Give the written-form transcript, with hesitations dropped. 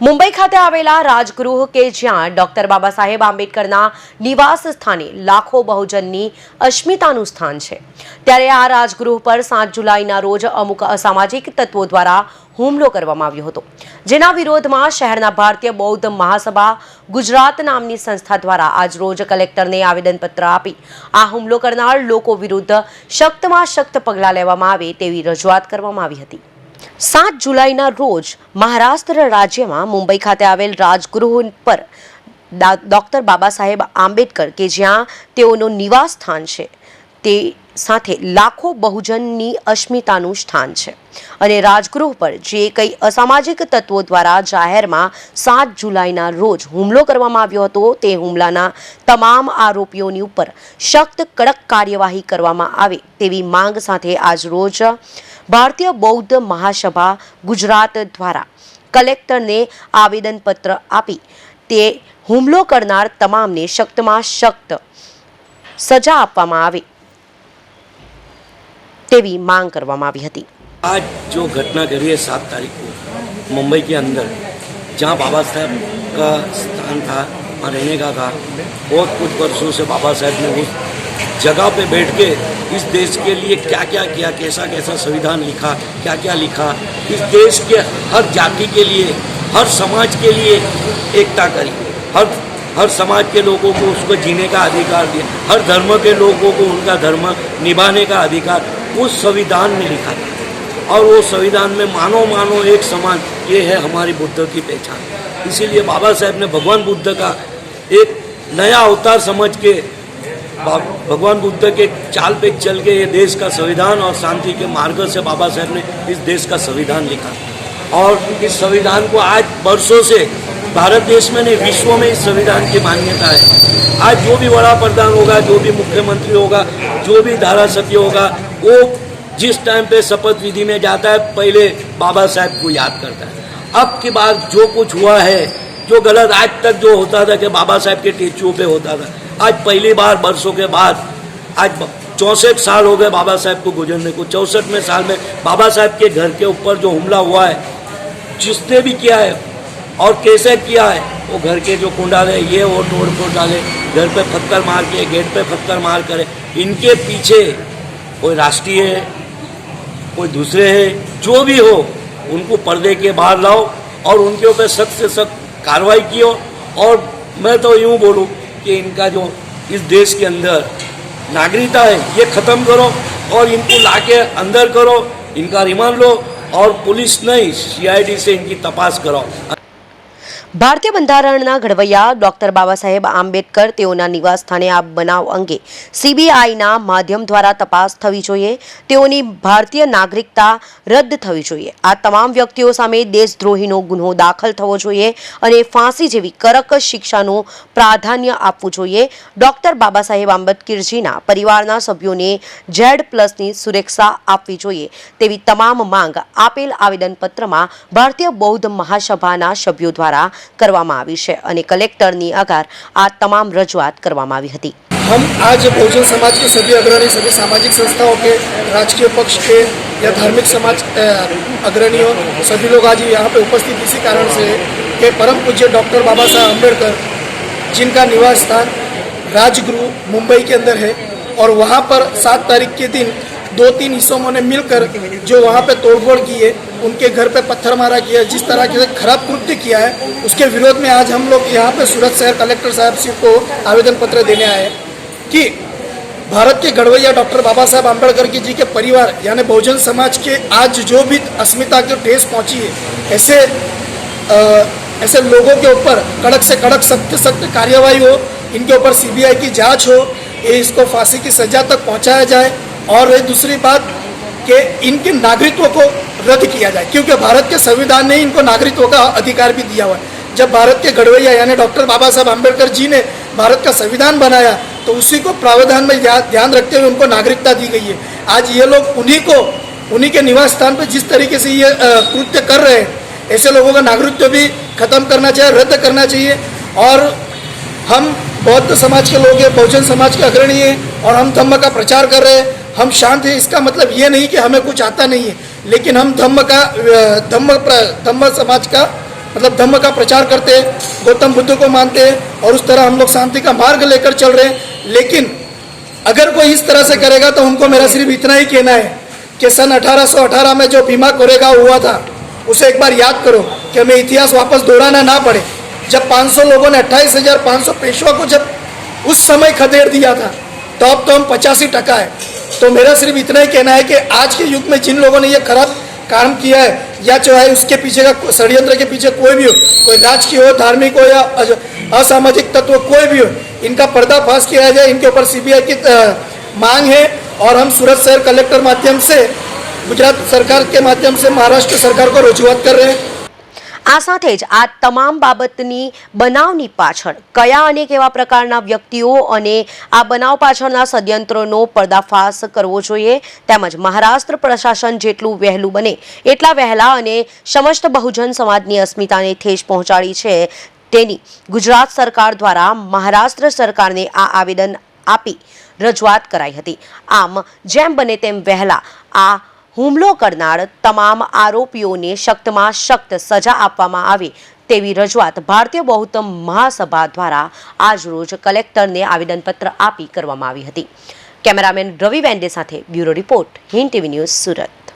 મુંબઈ ખાતે આવેલા રાજગૃહ કે જ્યાં ડોક્ટર બાબા સાહેબ આંબેડકરના નિવાસ સ્થાને લાખો બહુજનની અસ્મિતાનું સ્થાન છે, ત્યારે આ રાજગૃહ પર 7 જુલાઈના રોજ અમુક અસામાજિક તત્વો દ્વારા હુમલો કરવામાં આવ્યો હતો, જેના વિરોધમાં શહેરના ભારતીય બૌદ્ધ મહાસભા ગુજરાત નામની સંસ્થા દ્વારા આજ રોજ કલેક્ટરને આવેદનપત્ર આપી આ હુમલો કરનાર લોકો વિરુદ્ધ સખ્તમાં સખ્ત પગલાં લેવામાં આવે તેવી રજૂઆત કરવામાં આવી હતી। 7 જુલાઈના રોજ મહારાષ્ટ્ર રાજ્યમાં મુંબઈ ખાતે આવેલ રાજગૃહ પર ડોક્ટર બાબા સાહેબ આંબેડકર કે જ્યાં તેઓનું નિવાસ સ્થાન છે તે સાથે લાખો બહુજનની અસ્મિતાનું સ્થાન છે અને રાજગૃહ પર જે કંઈ અસામાજિક તત્વો દ્વારા જાહેરમાં 7 જુલાઈના રોજ હુમલો કરવામાં આવ્યો હતો તે હુમલાના તમામ આરોપીઓની ઉપર સખ્ત કડક કાર્યવાહી કરવામાં આવે તેવી માંગ સાથે આજ રોજ भारतीय बौद्ध महासभा गुजरात द्वारा कलेक्टर ने आवेदनपत्र आपी ते हुमलो करनार तमामने सख्तमां सख्त सजा आपवामां आवे तेवी मांग करवामां आवी हती। आज जो घटना घटी है 7 तारीख को मुंबई के अंदर, जहां बाबा साहब का स्थान था, वहाँ रहने का था, बहुत कुछ वर्षों से बाबा साहब ने उस जगह पे बैठ के इस देश के लिए क्या क्या किया, कैसा कैसा संविधान लिखा, क्या क्या लिखा, इस देश के हर जाति के लिए, हर समाज के लिए एकता करी, हर समाज के लोगों को उसको जीने का अधिकार दिया, हर धर्म के लोगों को उनका धर्म निभाने का अधिकार उस संविधान में लिखा था। और वो संविधान में मानो एक समान, ये है हमारी बुद्ध की पहचान। इसीलिए बाबा साहब ने भगवान बुद्ध का एक नया अवतार समझ के भगवान बुद्ध के चाल पे चल के ये देश का संविधान और शांति के मार्ग से बाबा साहब ने इस देश का संविधान लिखा और इस संविधान को आज वर्षों से भारत देश में नहीं विश्व में इस संविधान की मान्यता है। आज जो भी बड़ा प्रधान होगा, जो भी मुख्यमंत्री होगा, जो भी धारासभ्य होगा, वो जिस टाइम पे शपथ विधि में जाता है पहले बाबा साहब को याद करता है। अब की बार जो कुछ हुआ है, जो गलत आज तक जो होता था कि बाबा साहब के स्टेचुओं पे होता था, आज पहली बार वर्षों के बाद आज 64 साल हो गए बाबा साहब को गुजरने को। 64वें साल में बाबा साहब के घर के ऊपर जो हमला हुआ है, जिसने भी किया है और कैसे किया है, वो घर के जो कुंडाले ये वो तोड़ फोड़ डाले, घर पे पत्थर मार के, गेट पे पत्थर मार करे, इनके पीछे कोई राष्ट्रीय है, कोई दूसरे है, जो भी हो उनको पर्दे के बाहर लाओ और उनके ऊपर सख्त से सख्त कार्रवाई कियो। और मैं तो यूँ बोलूँ कि इनका जो इस देश के अंदर नागरिकता है ये ख़त्म करो और इनको लाके अंदर करो, इनका रिमांड लो और पुलिस नहीं CID से इनकी तपास कराओ। ભારતીય બંધારણના ઘડવૈયા ડોક્ટર બાબા સાહેબ આંબેડકર તેઓના નિવાસ સ્થાને આ બનાવ અંગે CBIના માધ્યમ દ્વારા તપાસ થવી જોઈએ, તેઓની ભારતીય નાગરિકતા રદ થવી જોઈએ, આ તમામ વ્યક્તિઓ સામે દેશદ્રોહીનો ગુનો દાખલ થવો જોઈએ અને ફાંસી જેવી કડક શિક્ષાનું પ્રાધાન્ય આપવું જોઈએ। ડોક્ટર બાબા સાહેબ આંબેડકરજીના પરિવારના સભ્યોને Z+ની સુરક્ષા આપવી જોઈએ તેવી તમામ માંગ આપેલ આવેદનપત્રમાં ભારતીય બૌદ્ધ મહાસભાના સભ્યો દ્વારા કરવામાં આવી છે અને કલેક્ટરની આગળ આ તમામ રજૂઆત કરવામાં આવી હતી। हम आज बहुजन समाज के सभी अग्रणी, सभी सामाजिक संस्थाओं के, राजकीय पक्ष के या धार्मिक समाज अग्रणियों, सभी लोग आज यहाँ पे उपस्थित इसी कारण से कि परम पूज्य डॉक्टर बाबा साहब अम्बेडकर जिनका निवास स्थान राजगृह मुंबई के अंदर है और वहाँ पर 7 तारीख के दिन 2-3 हिस्सों ने मिलकर जो वहाँ पे तोड़फोड़ की है, उनके घर पे पत्थर मारा किया है, जिस तरह से खराब कृत्य किया है, उसके विरोध में आज हम लोग यहाँ पे सूरत शहर कलेक्टर साहब जी को आवेदन पत्र देने आए कि भारत के घड़वैया डॉक्टर बाबा साहब आम्बेडकर जी के परिवार यानी बहुजन समाज के आज जो भी अस्मिता को ठेस पहुँची है, ऐसे लोगों के ऊपर कड़क से कड़क सख्त कार्यवाही हो, इनके ऊपर CBI की जाँच हो, इसको फांसी की सजा तक पहुँचाया जाए। और दूसरी बात कि इनके नागरित्व को रद्द किया जाए, क्योंकि भारत के संविधान ने इनको नागरित्व का अधिकार भी दिया हुआ है। जब भारत के घड़वैया यानी डॉक्टर बाबा साहब आम्बेडकर जी ने भारत का संविधान बनाया तो उसी को प्रावधान में ध्यान रखते हुए उनको नागरिकता दी गई है। आज ये लोग उन्हीं के निवास स्थान पर जिस तरीके से ये कृत्य कर रहे हैं, ऐसे लोगों का नागरित्व भी खत्म करना चाहिए, रद्द करना चाहिए। और हम बौद्ध समाज के लोग हैं, बहुजन समाज के अग्रणी हैं और हम धम्म का प्रचार कर रहे हैं। हम शांत हैं, इसका मतलब ये नहीं कि हमें कुछ आता नहीं है, लेकिन हम धम्म समाज का मतलब धम्म का प्रचार करते हैं, गौतम बुद्ध को मानते हैं और उस तरह हम लोग शांति का मार्ग लेकर चल रहे हैं। लेकिन अगर कोई इस तरह से करेगा तो उनको मेरा सिर्फ इतना ही कहना है कि सन 1818 में जो भीमा कोरेगांव हुआ था उसे एक बार याद करो कि हमें इतिहास वापस दोहराना ना पड़े। जब 500 लोगों ने 28,500 पेशवा को जब उस समय खदेड़ दिया था तो अब तो हम 85% है। तो मेरा सिर्फ इतना ही कहना है कि आज के युग में जिन लोगों ने ये खराब काम किया है या चाहे उसके पीछे का षड्यंत्र के पीछे कोई भी हो, कोई राजकीय हो, धार्मिक हो या असामाजिक तत्व कोई भी हो, इनका पर्दाफाश किया जाए। इनके ऊपर सीबीआई की मांग है और हम सूरत शहर कलेक्टर माध्यम से गुजरात सरकार के माध्यम से महाराष्ट्र सरकार को रजूआत कर रहे हैं। આ સાથે જ આ તમામ બાબતની બનાવની પાછળ કયા અને કેવા પ્રકારના વ્યક્તિઓ અને આ બનાવ પાછળના ષડયંત્રોનો પર્દાફાશ કરવો જોઈએ તેમજ મહારાષ્ટ્ર પ્રશાસન જેટલું વહેલું બને એટલા વહેલા અને સમસ્ત બહુજન સમાજની અસ્મિતાને ઠેસ પહોંચાડી છે તેની ગુજરાત સરકાર દ્વારા મહારાષ્ટ્ર સરકારને આ આવેદન આપી રજૂઆત કરાઈ હતી। આમ જેમ બને તેમ વહેલા આ હુમલો કરનાર તમામ આરોપીઓને સખ્તમાં સખ્ત સજા આપવામાં આવે તેવી રજૂઆત ભારતીય બૌદ્ધ મહાસભા દ્વારા આજરોજ કલેક્ટરને આવેદનપત્ર આપી કરવામાં આવી હતી। કેમેરામેન રવિ વેન્ડે સાથે bureau report, Hind TV news, Surat.